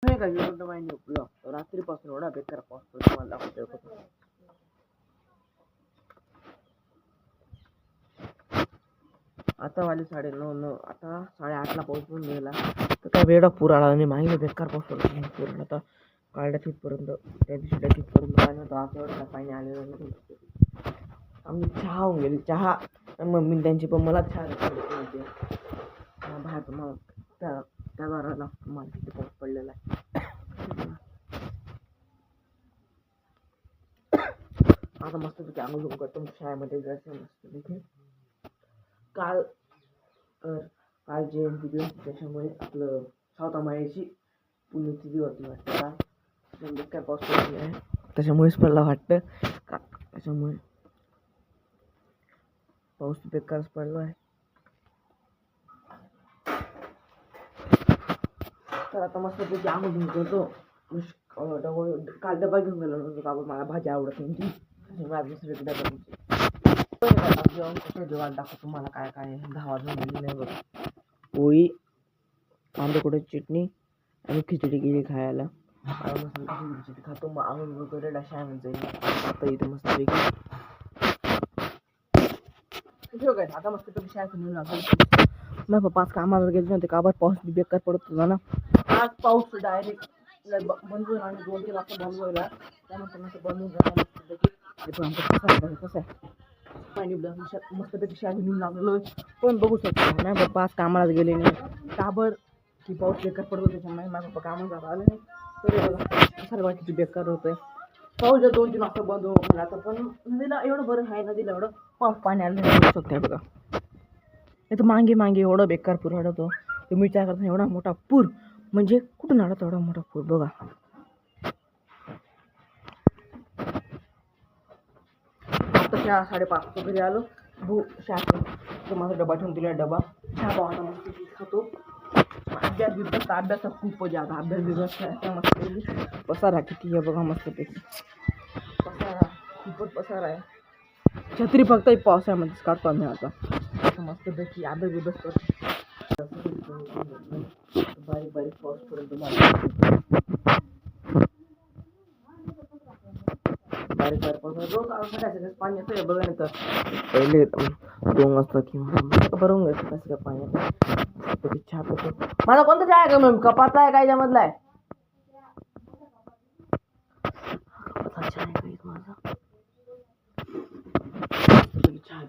हे काय एवढं माहिती ब्लॉग रात्रीपासून एवढा बेकार पाऊस पडतो मला दाखवतो. आता वाले 9:30 आता 8:30ला पाऊस पण गेला तर काय वेळा पूर आला आणि मागे बेकार पाऊस पडतो. पूर आता काढल्या तिथपर्यंत त्या दिवशी तिथपर्यंत पाणी होतं. आता एवढं पाणी आलेलं नाही. आम्ही चहा होऊन गेली चहा मम्मी त्यांची पण मला चहा बाहेर मग त्या दाराला मला तिथे पाऊस पडलेला आहे. आता मस्तपैकी आंघोळ करतो शाळेमध्ये जायचं मस्तपैकी. काल जयंती दिवस त्याच्यामुळे आपलं सावता मायाची पुण्यतिथी होती वाटतं. काय पाऊस पडली आहे त्याच्यामुळेच पडला वाटतं का त्याच्यामुळे पाऊस बेकारच पडला आहे. तर आता मस्तपैकी आंघोळ करतो. काल डबा घेऊन गेलो नव्हतो का मला भाजी आवडत नाही माझं दुसरीकडे जेवण दाखवतो तुम्हाला काय काय 10 वाजून गेली नाही बघा. पोळी कांदे चटणी आणि खिचडी गेली खायला. खिचडी खातो मग आंघोळ वगैरे शाळेमध्ये जाईल. आता इथे मस्तपैकी आता मस्तपैकी शाळेत नेऊन लागतो. मग पप्पा आज कामाला गेले नव्हते का पाऊस बेकार पडत होता ना. आज पाऊस डायरेक्ट बंद होईल आणि 2-3 वाजता बंद होईल. त्यानंतर बंद होऊन जाणार. कसं आहे पाणी मस्तपैकी शाळेत नेऊन लागलेलो पण बघू शकतो. नाही पप्पा आज कामाला गेले नाही काबर की पाऊस बेकार पडतो त्याच्यामुळे माझा पप्पा कामाला आले नाही. तरी सर्व किती बेकार होतंय. पाऊस जर 2-3 वाजता बंद होऊन आता पण नदीला एवढं बरं आहे. नदीला एवढं पाणी आलं नाही बघू शकते बघा. नाही तर मागे एवढं बेकार पूर आढळतो. तुम्ही विचार करता एवढा मोठा पूर म्हणजे कुठून आला एवढा मोठा पूर बघा. आता 5:30 घरी आलो. शाळेत माझा डबा ठेवून दिला. डबा चहा पाहता मस्त खातो. अभ्यास खूप जादा अभ्यास मस्त पसारा किती आहे बघा. मस्तपैकी पसारा खूपच पसारा आहे. छत्री फक्त पावसाळ्यामध्येच काढतो आम्ही. आता मस्तपैकी अभ्यास करतो. बारीक पाऊस पडतो बारीक पाऊस रोज पाणी येतं बघा. नाही तर पहिले 2 वाजता किंवा भरून घ्यायचं कसं काय पाणी चहा पितो. माझा कोणता चहा आहे का मॅम कपाचा आहे काय यामधला आहे चहा आहे माझा चहा